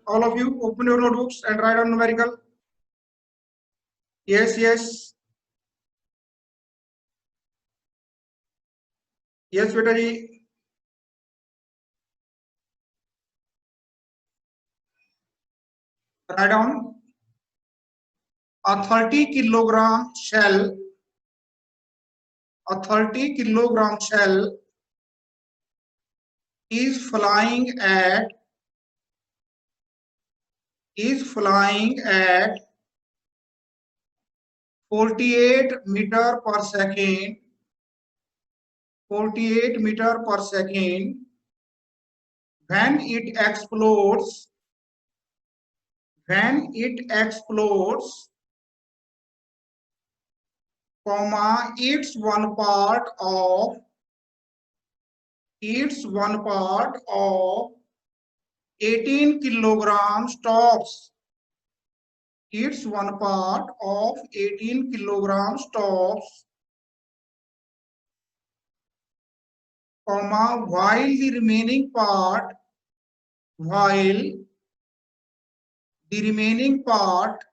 all of you open your notebooks and write down numerical. Yes, yes. Yes, beta ji. Write down. A 30 kilogram shell. A 30 kilogram shell is flying at 48 meter per second. 48 meter per second. When it explodes, comma, it's one part of 18 kilogram stops. It's one part of 18 kilogram stops, comma, while the remaining part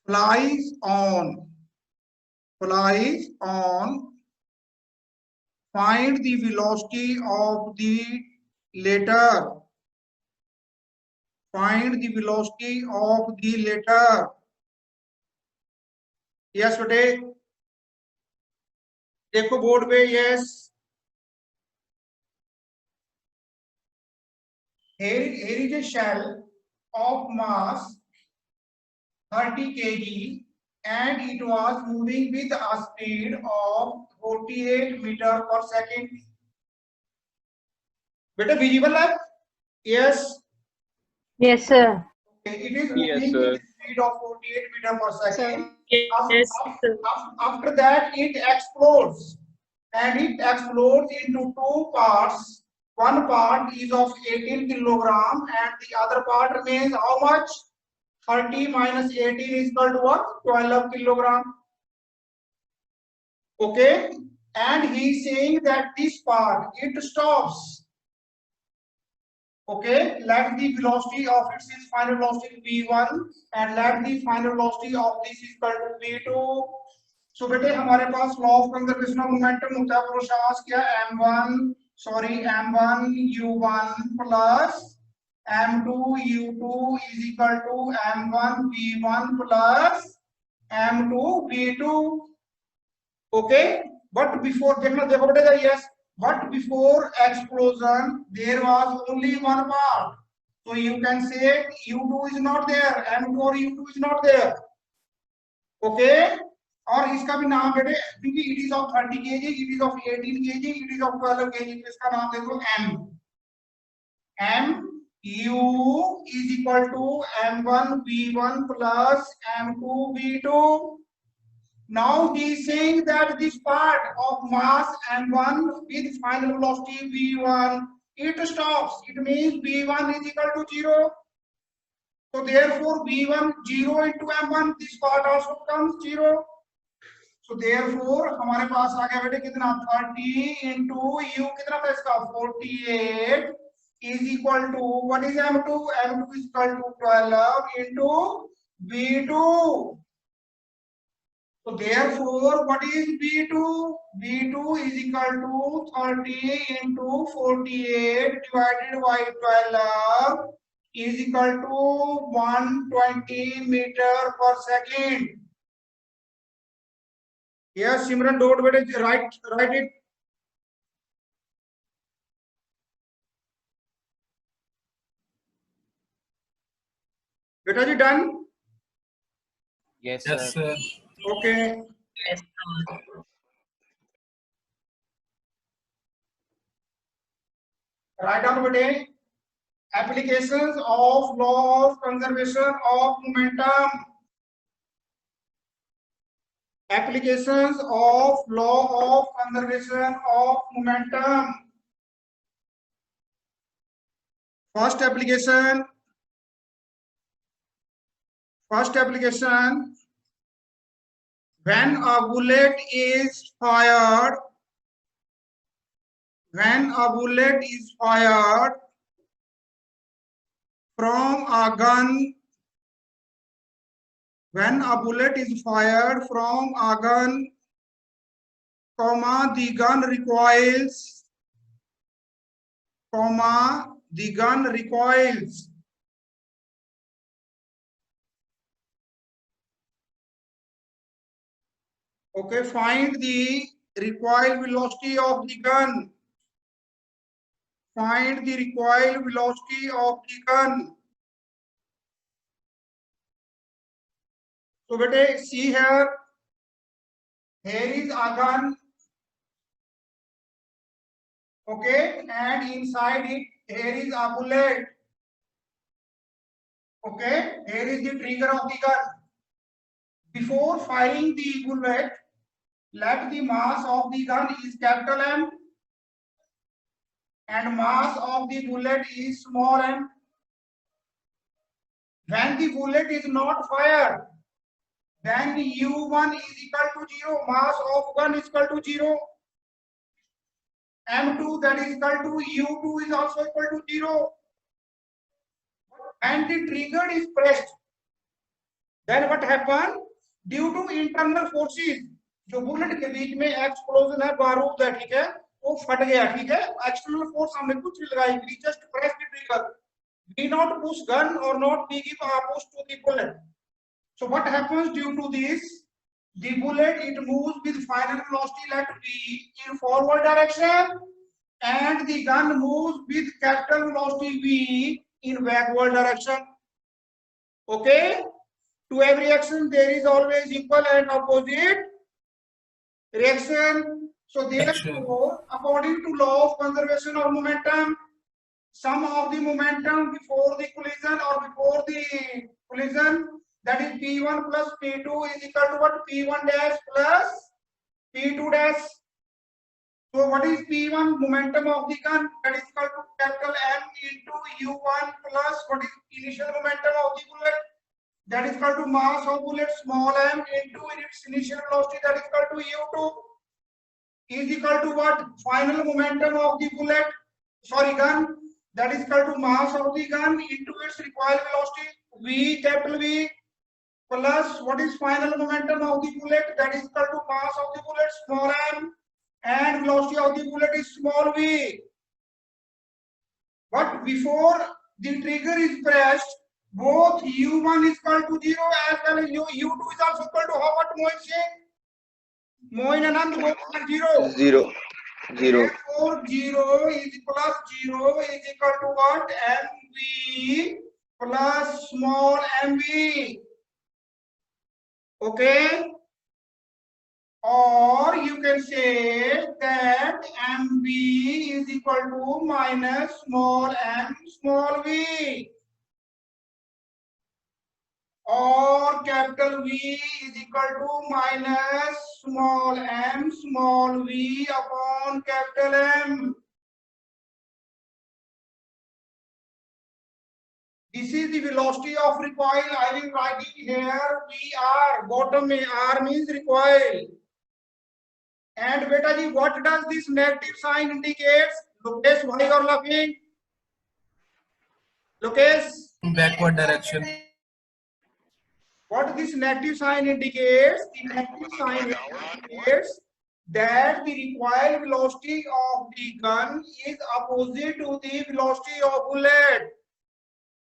flies on. Find the velocity of the latter. Find the velocity of the latter. Yes, बेटे देखो board पे. yes. Here is a shell of mass 30 kg and it was moving with a speed of 48 meter per second. बेटा visible है? Yes. Yes, sir. Okay. It is moving with a speed of 48 meter per second. Yes, sir. After that, it explodes, and it explodes into two parts. One part is of 18 kilogram, and the other part remains how much? 30 minus 18 is equal to what? 12 kilogram. Okay, and he is saying that this part it stops. Okay, let the velocity of its final velocity v1 and let the final velocity of this is equal to v2. So बेटे हमारे पास law of conservation of momentum होता है प्रोशास क्या m1 u1 plus m2 u2 is equal to m1 v1 plus m2 v2. Okay, but before देखो बेटा yes. But before explosion, there was only one part. So you can say U2 is not there, M2 or U2 is not there. Okay? और इसका भी नाम बेटे क्योंकि it is of 30 kg, it is of 18 kg, it is of 12 kg, तो इसका नाम दे दो M. M U is equal to M1 V1 plus M2 V2. Now he is saying that this part of mass m1 with final velocity v1 it stops. It means v1 is equal to 0. So therefore v1 0 into m1 this part also becomes 0. So therefore हमारे पास आ गया बेटे कितना 30 into u कितना था इसका 48 is equal to what is m2? m2 is equal to 12 into v2. So therefore, what is V2? V2 is equal to 30 into 48 divided by 12 is equal to 120 meter per second. Yes, Simran, don't write it. Beta ji done? Yes, sir. Okay. Yes, Write down beta. Applications of law of conservation of momentum. Applications of law of conservation of momentum. First application. When a bullet is fired, from a gun, when a bullet is fired from a gun, comma, the gun recoils, comma, the gun recoils. Okay, find the recoil velocity of the gun. Find the recoil velocity of the gun. So, bete, see here. Here is a gun. Okay, and inside it, here is a bullet. Okay, here is the trigger of the gun. Before firing the bullet, let the mass of the gun is capital M and mass of the bullet is small m. When the bullet is not fired, then U1 is equal to 0, mass of gun is equal to 0. M2 that is equal to U2 is also equal to 0. And the trigger is pressed. Then what happened? Due to internal forces, जो bullet के बीच में explosion है, बारूद है, ठीक है, वो फट गया, ठीक है, एक्सटर्नल फोर्स हमने कुछ नहीं लगाई, we just press the trigger, we not push gun or not we give a push to the bullet. So what happens due to this? The bullet, it moves with final velocity let v in forward direction, and the gun moves with capital velocity v in backward direction. Okay, to every action there is always equal and opposite reaction. So therefore, according to law of conservation of momentum, sum of the momentum before the collision or before the collision, that is P1 plus P2 is equal to what? P1 dash plus P2 dash. So what is P1? Momentum of the gun, that is equal to capital M into U1 plus what is initial momentum of the bullet, that is equal to mass of bullet small m into its initial velocity, that is equal to U2, is equal to what? Final momentum of the bullet, sorry, gun, that is equal to mass of the gun into its recoil velocity v, capital V, plus what is final momentum of the bullet, that is equal to mass of the bullet small m, and velocity of the bullet is small v. But before the trigger is pressed, both U1 is equal to 0 as well as U2 is also equal to how much, Moin Singh? Moin Anand, both are 0. 0. 0. Therefore, 0 is plus 0 is equal to what? MV plus small mv. Okay? Or you can say that mv is equal to minus small m small v. Or capital V is equal to minus small m small v upon capital M. This is the velocity of recoil. I will write it here. VR, bottom में R means recoil. And beta ji, what does this negative sign indicates? Lokesh, why you are laughing? Lokesh? Backward direction. What this negative sign indicates? The negative sign indicates that the recoil velocity of the gun is opposite to the velocity of bullet,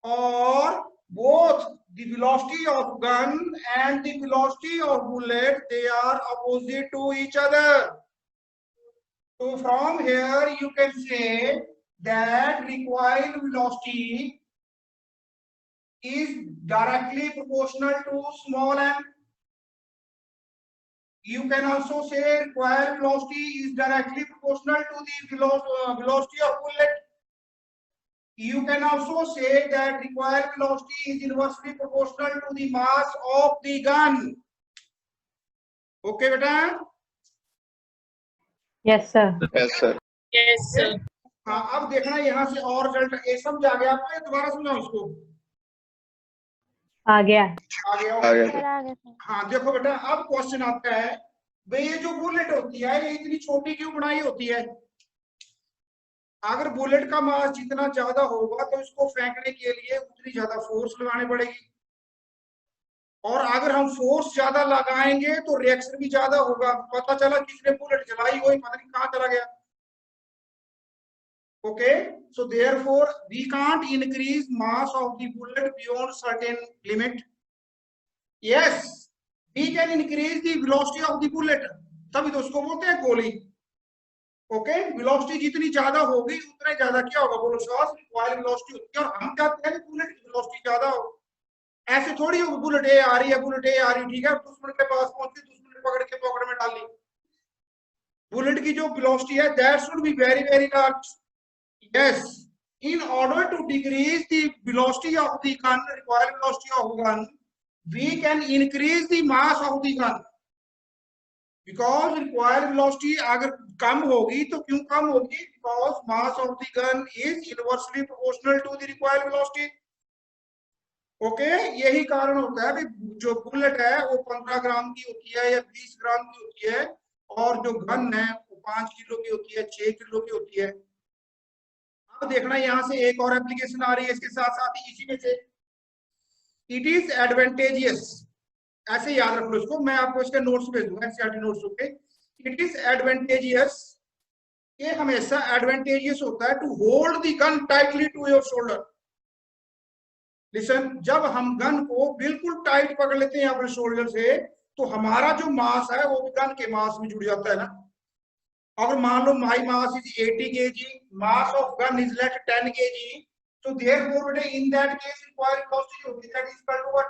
or both the velocity of gun and the velocity of bullet, they are opposite to each other. So from here you can say that recoil velocity is directly proportional to small m. You can also say recoil velocity is directly proportional to the velocity of bullet. You can also say that recoil velocity is inversely proportional to the mass of the gun. Okay, beta? Yes, sir. Yes, sir. Yes, sir. हाँ, अब देखना यहाँ से और result ये समझ आ गया आपको, दोबारा समझाओ इसको। आ गया। आ गया। आ गया। हाँ देखो बेटा, अब क्वेश्चन आता है, भाई ये जो बुलेट होती है ये इतनी छोटी क्यों बनाई होती है? अगर बुलेट का मास जितना ज्यादा होगा तो इसको फेंकने के लिए उतनी ज्यादा फोर्स लगानी पड़ेगी, और अगर हम फोर्स ज्यादा लगाएंगे तो रिएक्शन भी ज्यादा होगा। पता चला किसने बुलेट चलाई, वही पता नहीं कहां चला गया। Okay, so therefore we can't increase mass of the bullet beyond certain limit. Yes, we can increase the velocity of the bullet, तभी तो उसको बोलते हैं गोली। ओके, वेलोसिटी जितनी ज्यादा होगी उतना ज्यादा क्या होगा, बोलो शॉर्ट रिक्वायर्ड वेलोसिटी होती है, और हम चाहते हैं कि बुलेट की वेलोसिटी ज्यादा हो। ऐसे थोड़ी हो बुलेट ए आ रही है, बुलेट ए आ रही, ठीक है, दुश्मन के पास पहुंची, दुश्मन ने पकड़ के पॉकेट में डाल ली। बुलेट की जो वेलोसिटी है that should be very very large. Yes, in order to decrease the velocity of the gun, required velocity of gun, we can increase the mass of the gun, because required velocity अगर कम होगी तो क्यों कम होगी, because mass of the gun is inversely proportional to the required velocity. Okay, यही कारण होता है कि जो बुलेट है वो 15 ग्राम की होती है या 20 ग्राम की होती है, और जो गन है वो 5 किलो की होती है, 6 किलो की होती है। अब देखना यहाँ से एक और एप्लीकेशन आ रही है इसके साथ साथ ही इसी में से, इट इज एडवांटेजियस, ऐसे याद रख लो इसको, मैं आपको इसके नोट्स भेज दूंगा, NCERT notes. Okay, it is advantageous, ये हमेशा एडवांटेजियस होता है to hold the gun tightly to your shoulder. Listen, जब हम गन को बिल्कुल टाइट पकड़ लेते हैं अपने शोल्डर से, तो हमारा जो मास है वो भी गन के मास में जुड़ जाता है ना। अगर मान लो my mass is 80 kg, mass of gun is let 10 kg, so therefore in that case required velocity होगी that is equal to what,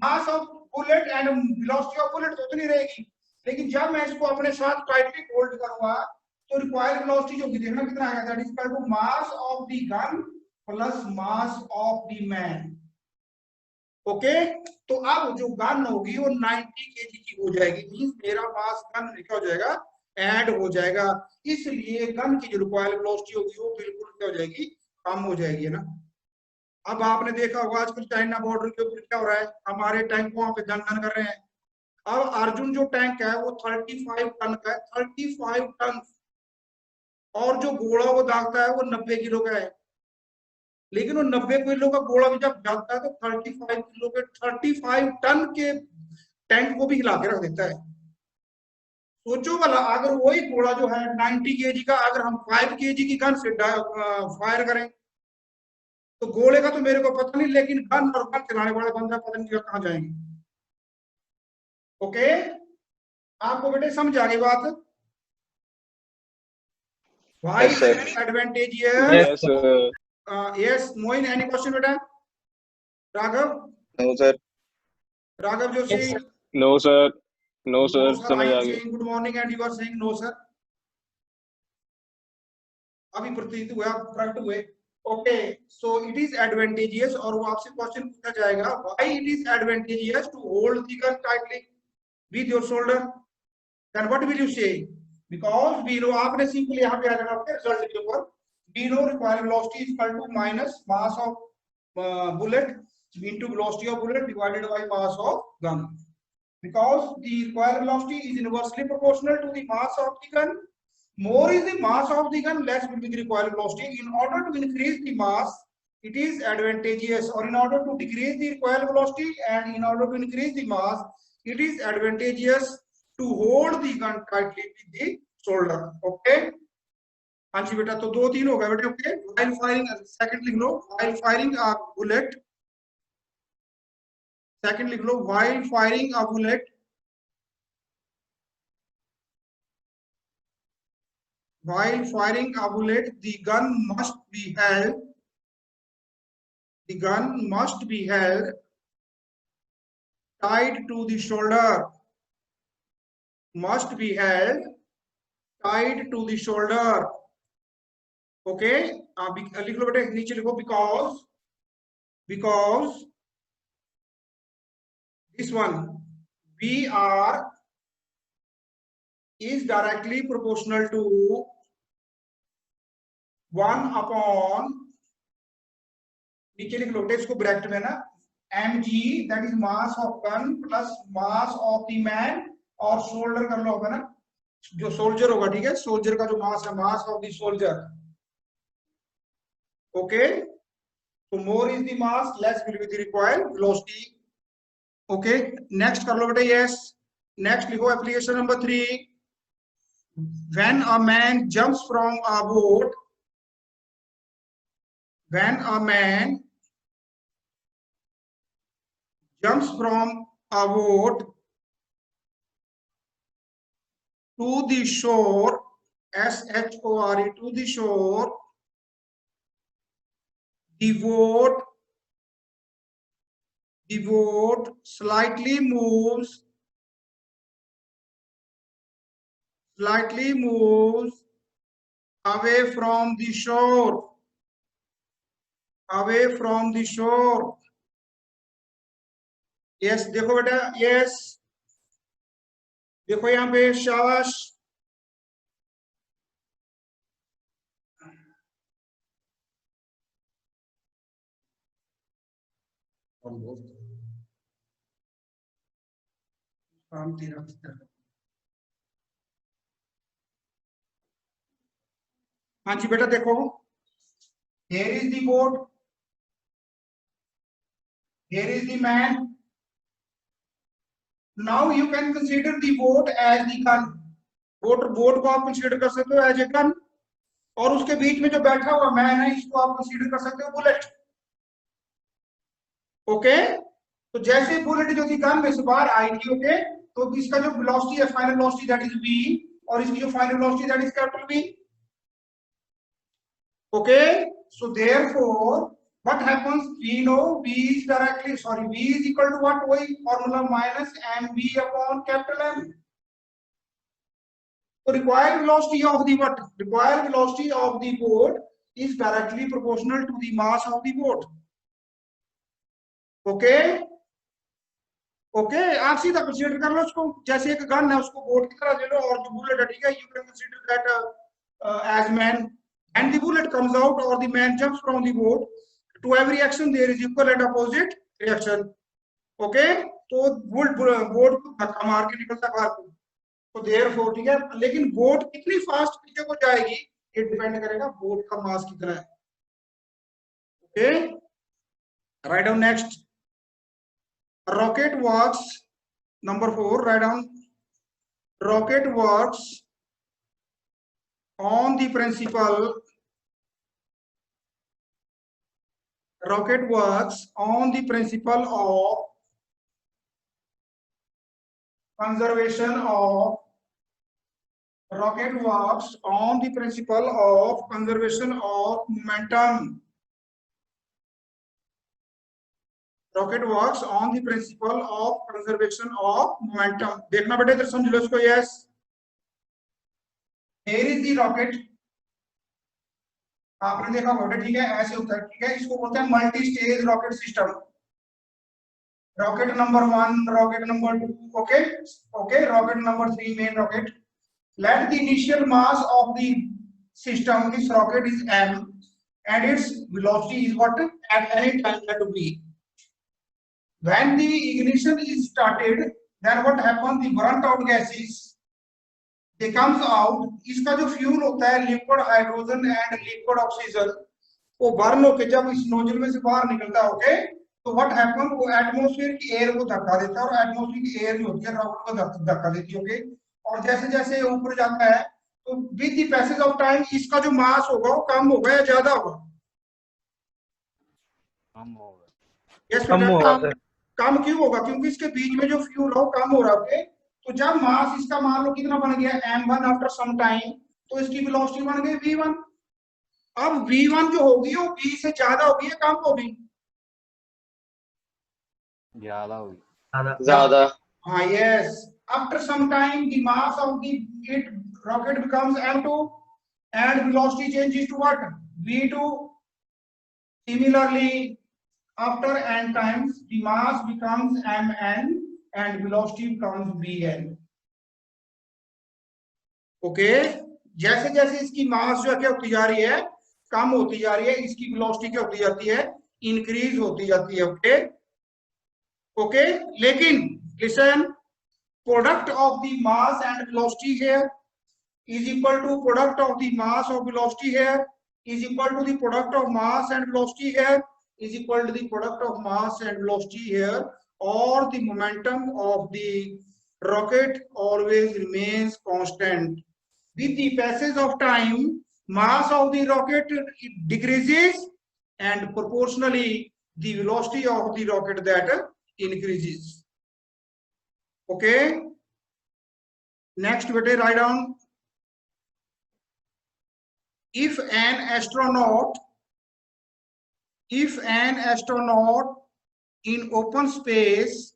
mass of bullet and velocity of bullet तो उतनी रहेगी। लेकिन जब मैं इसको अपने साथ टाइटली होल्ड करूंगा तो रिक्वायर्ड वेलोसिटी होगी, देखना कितना आएगा, that is equal to mass of the gun plus mass of the man. Okay, तो अब जो गन होगी वो 90 kg की हो जाएगी, मींस मेरा मास गन क्या हो जाएगा, ऐड हो जाएगा। इसलिए गन की जो रिक्वायर्ड वेलोसिटी होगी वो बिल्कुल क्या हो जाएगी, कम हो जाएगी, है ना। अब आपने देखा होगा आजकल चाइना बॉर्डर के ऊपर क्या हो रहा है, हमारे टैंक वहां पे जंग कर रहे हैं। अब अर्जुन जो टैंक है वो 35 टन का है, 35 टन, और जो गोला वो दागता है वो 90 किलो का है। लेकिन वो 90 किलो का गोला भी जब जाता है तो 35 किलो के 35 टन के टैंक को भी हिला के रख देता है। सोचो भला, अगर वही गोला जो है 90 kg का, अगर हम 5 kg की गन से फायर करें तो गोले का तो मेरे को पता नहीं, लेकिन गन और गन चलाने वाले बंदा पता नहीं कहां जाएंगे। ओके, आपको बेटे समझ आ गई बात? Why is it advantageous? Yes, sir. Yes, Moin, any question बेटा? Raghav? No, sir. Raghav Joshi? No, sir. No, sir. No, sir. समझ I आ am गया। saying good morning and you are saying no, sir. अभी प्रतीत हुआ, correct हुए। Okay, so it is advantageous, और वो आपसे क्वेश्चन पूछा जाएगा, why it is advantageous to hold the gun tightly with your shoulder? Then what will you say? Because we know, आपने सिंपली यहाँ पे आ जाना आपके रिजल्ट के ऊपर, we know required velocity is equal to minus mass of bullet into velocity of bullet divided by mass of gun. Because the required velocity is inversely proportional to the mass of the gun. More is the mass of the gun, less will be the required velocity. In order to increase the mass, it is advantageous, or in order to decrease the required velocity and in order to increase the mass, it is advantageous to hold the gun tightly with the shoulder. Okay. हाँ जी बेटा, तो 2-3 हो गए बेटे। Okay, while firing, second लिख लो, while firing a bullet, second लिख लो, while firing a bullet, while firing a bullet, the gun must be held, the gun must be held tied to the shoulder, must be held tied to the shoulder. Okay, लिख लो बेटे, नीचे लिखो, because this one VR is directly proportional to 1 upon, नीचे लिख लो बेटे इसको bracket में ना, mg, that is mass of gun plus mass of the man, और शोल्डर कर लो होगा ना, जो सोल्जर होगा, ठीक है, सोल्जर का जो मास है, मास of the soldier, Okay, so more is the mass, less will be the required velocity. Okay, next कर लो बेटा. Yes, next लिखो application number 3. When a man jumps from a boat, when a man jumps from a boat to the shore, shore, to the shore, the boat slightly moves away from the shore. Yes, देखो बेटा. Yes, देखो यहाँ पे. शाबाश. हाँ जी बेटा देखो. Here is the boat. Here is the man. Now you can consider the boat as the gun. Boat को आप कंसीडर कर सकते हो एज ए गन. और उसके बीच में जो बैठा हुआ मैन है, इसको आप कंसीडर कर सकते हो बुलेट. ओके, तो जैसे बुलेट जो थी गन में से बाहर आई थी, ओके, तो इसका जो वेलोसिटी है, final velocity that is v, और इसकी जो final velocity that is capital V. Okay, so therefore what happens, we know v is equal to what? वही formula minus mv upon capital M. So required velocity of the what? Required velocity of the boat is directly proportional to the mass of the boat. Okay, okay, आप सीधा consider कर लो उसको. जैसे एक gun है, उसको boat की तरह ले लो, और जो बुलेट है, ठीक है, you can consider that as man. And the bullet comes out or the man jumps from the boat. To every action there is equal and opposite reaction. Okay, तो बोट को धक्का मार के निकलता बाहर को. तो देयरफॉर, ठीक है, लेकिन बोट कितनी फास्ट पीछे को जाएगी, ये डिपेंड करेगा बोट का मास कितना है. Okay, write down next. Rocket works, number 4, write down. Rocket works on the principle of conservation of momentum. Rocket works on the principle of conservation of momentum. देखना बेटा, इधर समझ लो इसको. Yes, here is the rocket. आपने देखा होगा, ठीक है, ऐसे होता है, ठीक है. इसको बोलते हैं multi stage rocket system. Rocket number 1, rocket number 2, okay, okay, rocket number 3 main rocket. Let the initial mass of the system, this rocket, is m, and its velocity is what? At any time that will be. When the ignition is started, then what happens? The burnt out gases, they comes out. इसका जो fuel होता है, liquid hydrogen and liquid oxygen, वो burn होके जब इस nozzle में से बाहर निकलता है, ओके, तो व्हाट हैपन, वो एटमॉस्फेयर की एयर को धक्का देता है, और एटमॉस्फेयर की एयर जो होती है रॉकेट को धक्का देती है. ओके, और जैसे जैसे ऊपर जाता है, तो with the passage of time इसका जो मास होगा वो कम होगा या ज्यादा होगा? कम होगा. यस, कम क्यों होगा? क्योंकि इसके बीच में जो फ्यूल है वो कम हो रहा है. तो जब मास इसका मान लो कितना बन गया m1 आफ्टर सम टाइम, तो इसकी वेलोसिटी बन गई v1. अब v1 जो होगी वो v से ज्यादा होगी या कम होगी? ज्यादा होगी. ज्यादा. हाँ, yes. After some time, the mass of the rocket becomes m2, and velocity changes to what? v2. Similarly, after n times, the mass becomes mn and velocity becomes vn. Okay, जैसे जैसे इसकी मास जो है क्या होती जा रही है, कम होती जा रही है, इसकी वेलोसिटी क्या होती जाती है, इंक्रीज होती जाती है. ओके, ओके, लेकिन listen, product of the mass and velocity here is equal to product of the mass of velocity here is equal to the product of mass and velocity here, is equal to the product of mass and velocity here, or the momentum of the rocket always remains constant. With the passage of time, mass of the rocket decreases and proportionally the velocity of the rocket that increases. Okay. Next, bete, write down. If an astronaut in open space,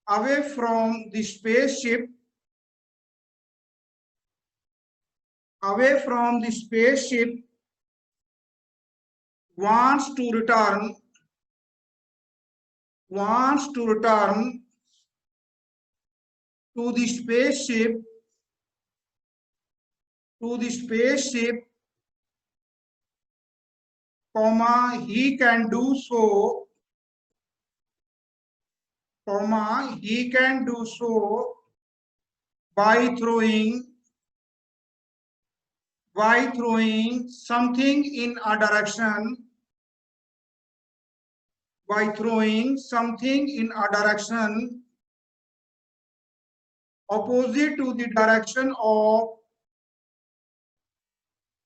away from the spaceship, wants to return to the spaceship, comma, he can do so by throwing something in a direction, opposite to the direction of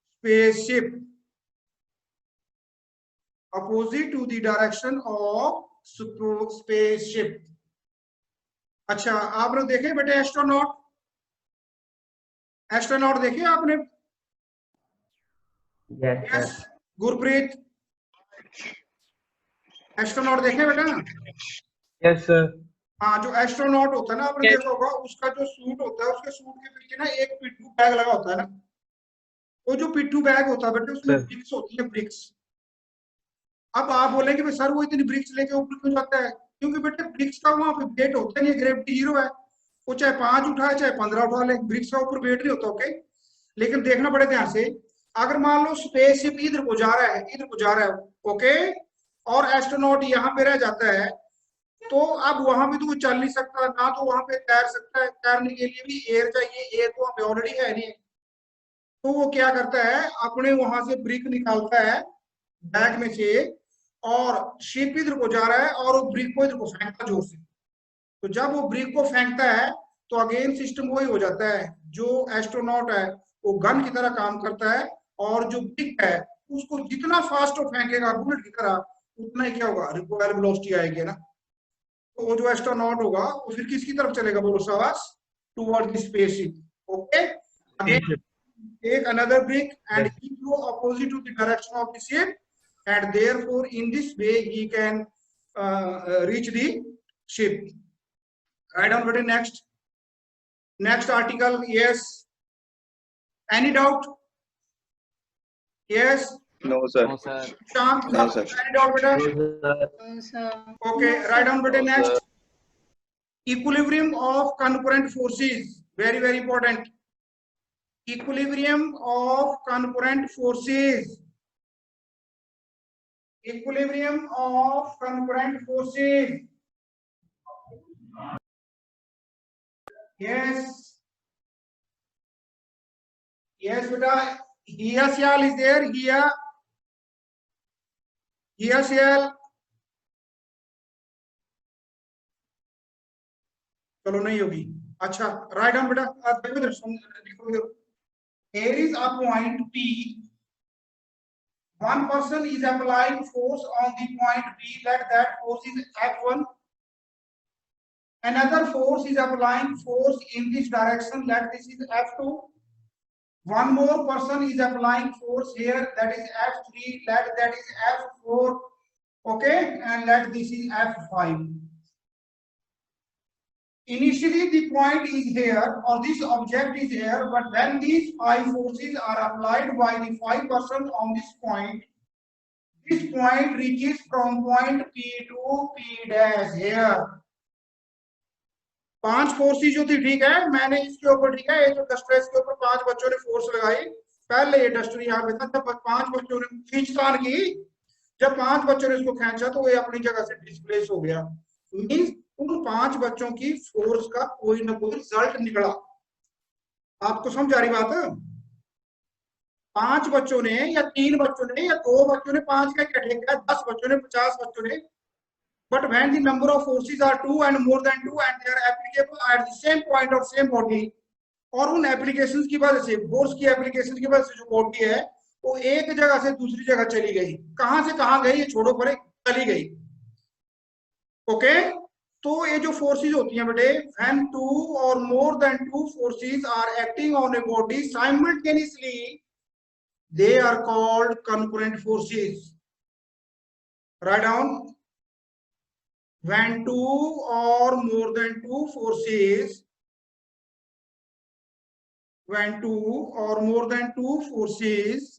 spaceship. अच्छा, आपने देखे बेटे astronaut देखे आपने? Yes. Gurpreet, astronaut देखे बेटा? Yes, sir. हाँ, जो एस्ट्रोनॉट होता है ना, आपने देखा होगा उसका जो सूट होता है, उसके सूट के पीछे ना एक पिट्ठू बैग लगा होता है ना, वो जो पिट्ठू बैग होता है बेटे उसमें ब्रिक्स होती है, ब्रिक्स। अब आप बोलेंगे भाई सर वो इतनी ब्रिक्स लेके ऊपर क्यों जाता है? क्योंकि बेटे ब्रिक्स का वहां पे वेट होता नहीं है, ग्रेविटी 0 है, वो चाहे 5 उठाए चाहे 15 उठा ले, ब्रिक्स का ऊपर वेट नहीं होता। ओके, लेकिन देखना पड़े ध्यान से, अगर मान लो स्पेसशिप इधर को जा रहा है, ओके, और एस्ट्रोनॉट यहाँ पे रह जाता है, तो अब वहां भी तो वो चल नहीं सकता ना, तो वहां पे तैर सकता है, तैरने के लिए भी एयर चाहिए, एयर तो वहां पे ऑलरेडी है नहीं, तो वो क्या करता है, अपने वहां से ब्रिक निकालता है बैग में से, और शिप इधर को जा रहा है और वो ब्रिक को इधर को फेंकता जोर से, तो जब वो ब्रिक को फेंकता है तो अगेन सिस्टम वही हो जाता है, जो एस्ट्रोनॉट है वो गन की तरह काम करता है, और जो ब्रिक है उसको जितना फास्ट वो फेंकेगा बुलेट की तरह, उतना ही क्या होगा, रिक्वायर्ड वेलोसिटी आएगी ना। तो वो जो एस्ट्रोनॉट होगा वो फिर किसकी तरफ चलेगा, बोलो शाबाश, toward the spaceship. Okay, again take another brick and he throw opposite to the direction of the ship, and therefore in this way he can reach the ship. Write down better. Next article. Yes, any doubt? Yes, No, sir. No, sir. Sham, No, sir. any doubt better? Okay, write down better. No, Next, sir. equilibrium of concurrent forces, very very important. Equilibrium of concurrent forces. Yes, beta. Here shell is there. Here shell. चलो नहीं होगी। अच्छा, write down बेटा, देखो इधर लिखो इधर। Here is a point P. One person is applying force on the point P. Let that force is F1. Another force is applying force in this direction. Let this is F2. One more person is applying force here. That is F3. Let that is F4. Okay, and let this is F5. Initially the point is here, or this object is here, but when these 5 forces are applied by the 5 persons on this point reaches from point P to P dash here. 5 forces जो थी, ठीक है, मैंने इसके ऊपर, ठीक है, ये जो डस्टर के ऊपर 5 बच्चों ने फोर्स लगाई, पहले ये डस्टर यहाँ पे था, जब 5 बच्चों ने खींचतान की, जब 5 बच्चों ने इसको खींचा तो ये अपनी जगह से डिस्प्लेस हो गया। मींस उन 5 बच्चों की फोर्स का कोई ना कोई रिजल्ट निकला। आपको समझ आ रही बात है? 5 बच्चों ने या 3 बच्चों ने या 2 बच्चों ने 5 का इकट्ठे किया, 10 बच्चों ने 50 बच्चों ने, but when the number of forces are 2 and more than 2 and they are applicable at the same point or same body, और उन एप्लीकेशंस की वजह से, फोर्स की एप्लीकेशन की वजह से जो बॉडी है वो एक जगह से दूसरी जगह चली गई। कहां से कहां गई ये छोड़ो, परे चली गई। ओके, तो ये जो फोर्सेस होती हैं बेटे, when 2 or more than 2 forces are acting on a body simultaneously, they are called concurrent forces. Write down, when 2 or more than 2 forces, when 2 or more than 2 forces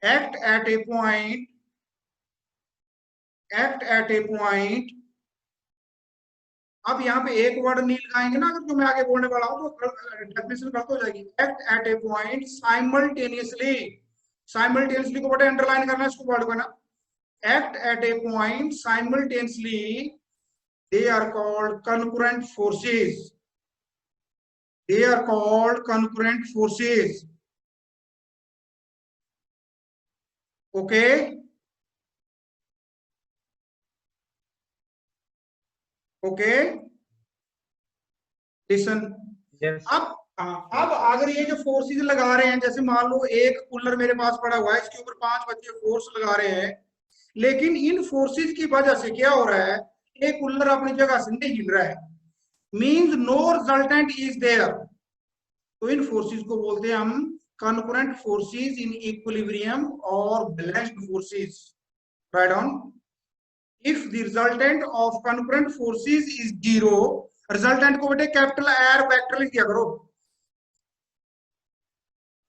act at a point, अब यहाँ पे एक word नहीं लगाएंगे ना, अगर जो मैं आगे बोलने वाला हूं तो डेफिनेशन गलत हो जाएगी। Act at a point simultaneously, simultaneously को बेटा अंडरलाइन करना है इसको वर्ड को ना। Act at a point simultaneously, they are called concurrent forces, they are called concurrent forces. Okay, okay, listen. Yes. अब अगर ये जो फोर्सेस लगा रहे हैं, जैसे मान लो एक कूलर मेरे पास पड़ा हुआ है, इसके ऊपर 5 बच्चे फोर्स लगा रहे हैं, लेकिन इन फोर्सेस की वजह से क्या हो रहा है, एक कूलर अपनी जगह से नहीं हिल रहा है, means no resultant is there. तो इन फोर्सेस को बोलते हैं हम concurrent forces in equilibrium or balanced forces. Write down, if the resultant of concurrent forces is 0, resultant को बेटे कैपिटल R वेक्टर लिख दिया करो।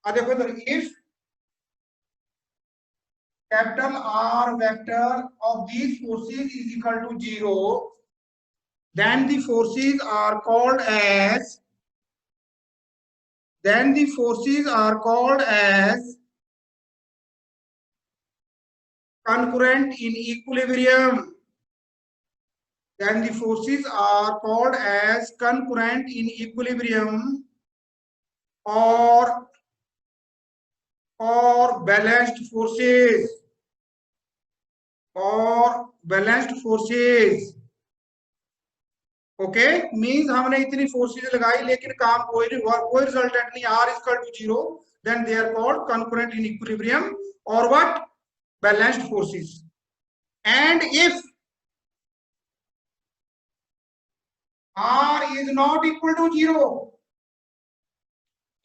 देखो इधर, if capital R vector of these forces is equal to 0, then the forces are called as, concurrent in equilibrium. Then the forces are called as concurrent in equilibrium or balanced forces, okay, means हमने इतनी forces लगाई लेकिन काम कोई नहीं हुआ, कोई resultant नहीं, R is equal to 0, then they are called concurrent in equilibrium or what, balanced forces. And if R is not equal to 0,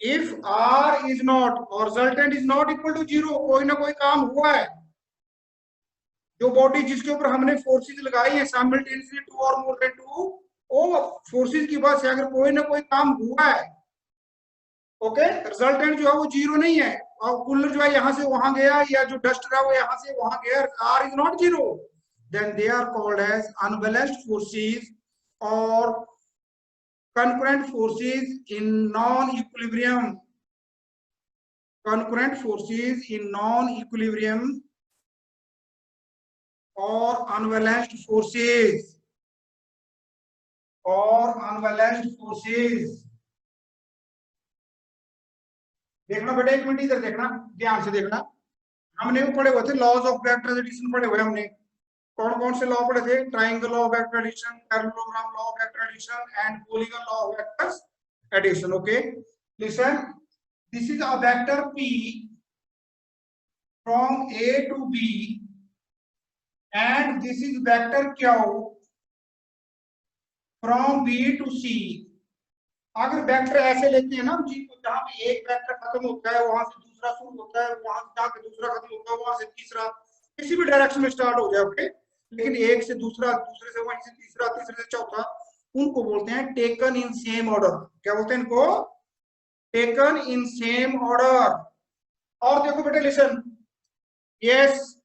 if R is not or resultant is not equal to 0, कोई ना कोई काम हुआ है, जो body जिसके ऊपर हमने फोर्सेस लगाई है साइमल्टेनियसली 2 और मोर देन 2, वो फोर्सेस की वजह से अगर कोई ना कोई काम हुआ है, ओके, रिजल्टेंट जो है वो 0 नहीं है, और कूलर जो है यहां से वहां गया, या जो डस्ट है वो यहां से वहां गया, R is not 0, then they are called as unbalanced forces or concurrent forces in non-equilibrium, concurrent forces in non-equilibrium or unbalanced forces, देखना बेटा, एक मिनट इधर देखना, ध्यान से देखना। हमने वो पढ़े हुए थे लॉज ऑफ वेक्टर एडिशन, पढ़े हुए हमने, कौन कौन से लॉ पढ़े थे, triangle law of vector addition, parallelogram law of vector addition and polygon law of vector addition. Okay, listen, this is a vector P from A to B and this is vector Q from B to C। अगर vector ऐसे लेते हैं ना जी, तो जहां पे एक vector खत्म होता है वहां से दूसरा शुरू होता है, वहां से जाके दूसरा खत्म होता है, वहां से तीसरा, किसी भी डायरेक्शन में स्टार्ट हो जाए, ओके, लेकिन एक से दूसरा, दूसरे से वहीं से तीसरा, तीसरे से चौथा, उनको बोलते हैं टेकन इन सेम ऑर्डर। क्या बोलते हैं इनको? Taken in same order. और देखो बेटे, लिसन, यस,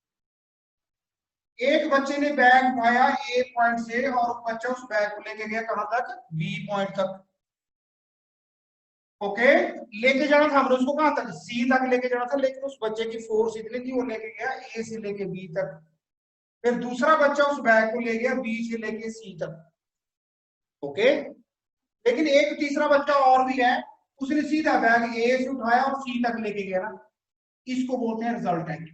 एक बच्चे ने बैग उठाया ए पॉइंट से और बच्चा उस बैग को लेके गया कहां तक? बी पॉइंट तक। ओके, लेके जाना था हमने उसको कहां तक? सी तक लेके जाना था, लेकिन उस बच्चे की फोर्स इतनी थी, वो लेके गया ए से लेके बी तक। फिर दूसरा बच्चा उस बैग को ले गया बी से लेके सी तक, ओके। लेकिन एक तीसरा बच्चा और भी है, उसने सीधा बैग ए से उठाया और सी तक लेके गया ना, इसको बोलते हैं रिजल्टेंट।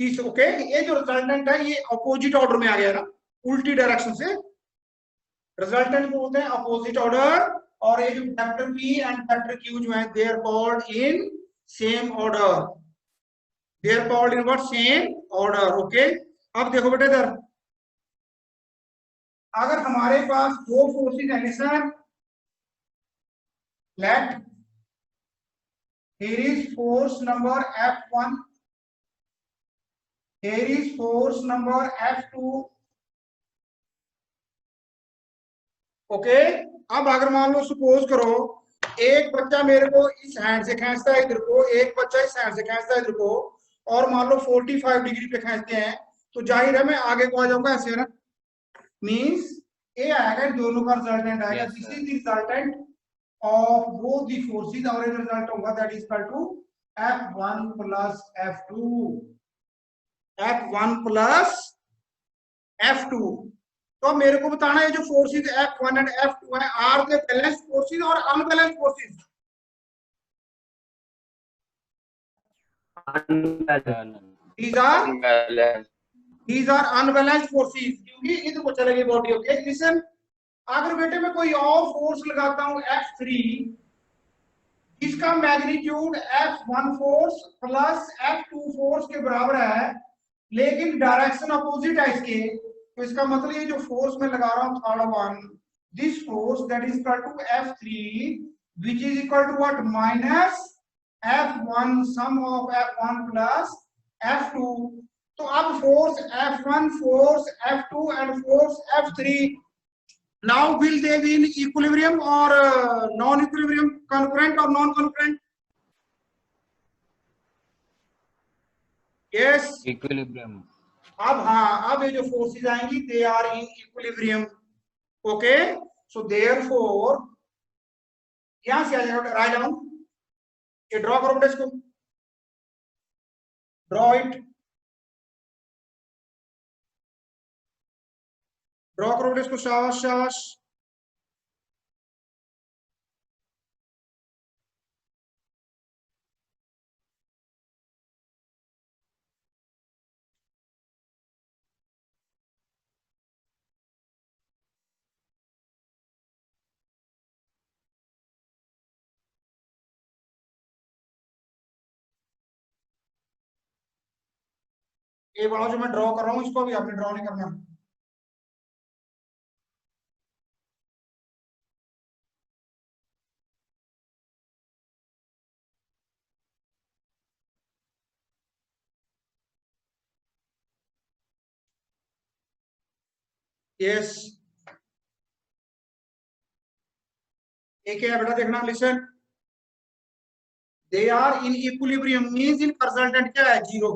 इस ओके, ये जो रिजल्टेंट है ये अपोजिट ऑर्डर में आ गया ना, उल्टी डायरेक्शन से, रिजल्टेंट को बोलते हैं अपोजिट ऑर्डर। और ये जो vector P and vector Q जो है they are called in same order, they are called in what, same order, okay. अब देखो बेटे इधर, अगर हमारे पास दो फोर्सेस हैं, listen, let here is force number F1, here is force number F2, okay. अब अगर मान लो सपोज करो एक बच्चा मेरे को इस हैंड से खींचता है इधर को, एक बच्चा इस हैंड से खींचता है इधर को, और मान लो 45 डिग्री पे खींचते हैं, तो जाहिर है मैं आगे को आ जाऊंगा ऐसे, है ना, मींस ये आएगा, दोनों का रिजल्टेंट आएगा, Yes, this sir. Is the resultant of both the forces, और ये रिजल्ट होगा that is equal to F1 plus F2, F1 plus F2। तो मेरे को बताना है जो फोर्सेस F1 एंड F2 है, आर दे बैलेंस्ड फोर्सेस और unbalanced forces? These are unbalanced forces, क्योंकि इधर को चलेगी बॉडी, ओके। लिसन, अगर बेटे मैं कोई और फोर्स लगाता हूं F3, इसका magnitude F1 force plus F2 force के बराबर है, लेकिन डायरेक्शन अपोजिट है इसके, तो इसका मतलब ये जो फोर्स मैं लगा रहा हूं third one, this force that is equal to F3 which is equal to what, minus F1 sum of F1 plus F2। तो अब force F1, force F2 and force F3, now will they be in equilibrium or non-equilibrium, concurrent or non-concurrent? Yes. Equilibrium. अब हाँ, अब ये जो forces आएंगी they are in equilibrium, okay. So therefore यहां से आ जाएगा, राइट डाउन, ये ड्रॉ करो बेटा इसको, ड्रॉ इट, ड्रॉ करो बेटा इसको, शाबाश शाबाश। ये वाला जो मैं ड्रॉ कर रहा हूं इसको भी आपने ड्रॉ नहीं करना, यस। एक है बेटा देखना, listen, they are in equilibrium means इन रिजल्टेंट क्या है, जीरो।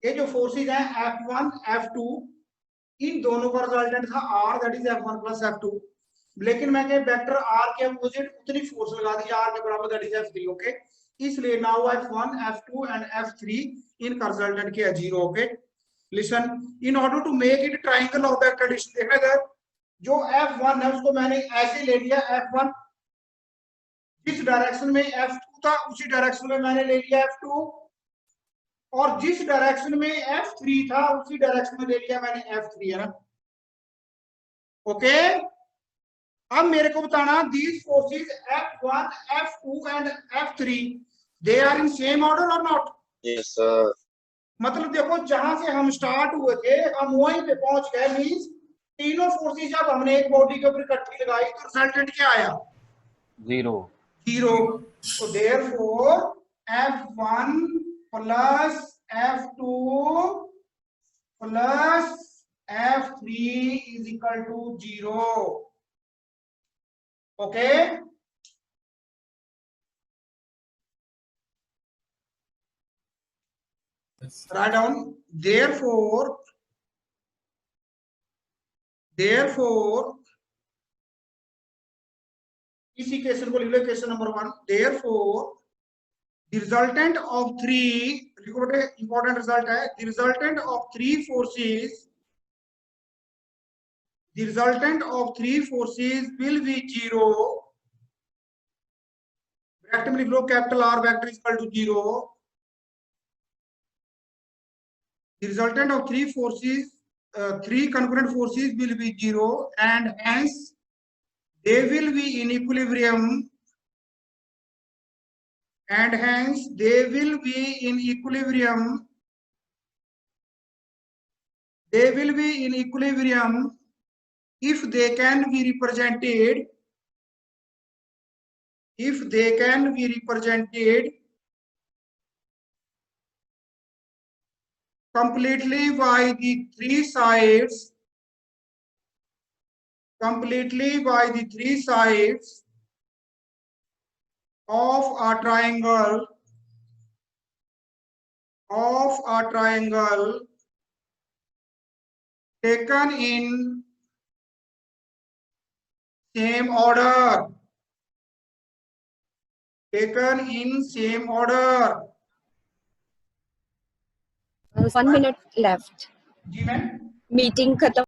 ये जो फोर्सेस हैं F1 F2, इन दोनों का रिजल्टेंट था R, that is F1 plus F2, लेकिन मैंने वेक्टर R के अपोजिट उतनी फोर्स लगा दी R के बराबर, दैट इज F3, ओके। इसलिए now F1 F2 and F3 इनका रिजल्टेंट क्या है, zero, okay. Listen, in order to make it triangle और वेक्टर डिश, देखना इधर, जो F1 है उसको मैंने ऐसे ले लिया, F1 जिस डायरेक्शन में F2 था उसी डायरेक्शन में मैंने ले लिया F2, और जिस डायरेक्शन में F3 था उसी डायरेक्शन में ले लिया मैंने F3, है ना, ओके। अब मेरे को बताना, these forces F1, F2 and F3 they are in same order और नॉट? Yes, sir. मतलब देखो जहां से हम स्टार्ट हुए थे हम वहीं पे पहुंच गए, मींस तीनों फोर्सेस जब हमने एक बॉडी के ऊपर इकट्ठी लगाई तो रिजल्टेंट क्या आया, Zero. जीरो। तो therefore F1 plus F2 plus F3 is equal to zero, okay. Write down, therefore इस इक्वेशन को लिख लो, equation number 1, therefore the resultant of three important result है, the resultant of three forces will be zero. Bracket में लिख लो capital R vector is equal to 0. The resultant of three concurrent forces will be 0, and hence they will be in equilibrium. And hence they will be in equilibrium. They will be in equilibrium if they can be represented. If they can be represented completely by the three sides. Completely by the three sides of a triangle taken in same order. Taken in same order. 1 minute left. Ji ma'am meeting खत्म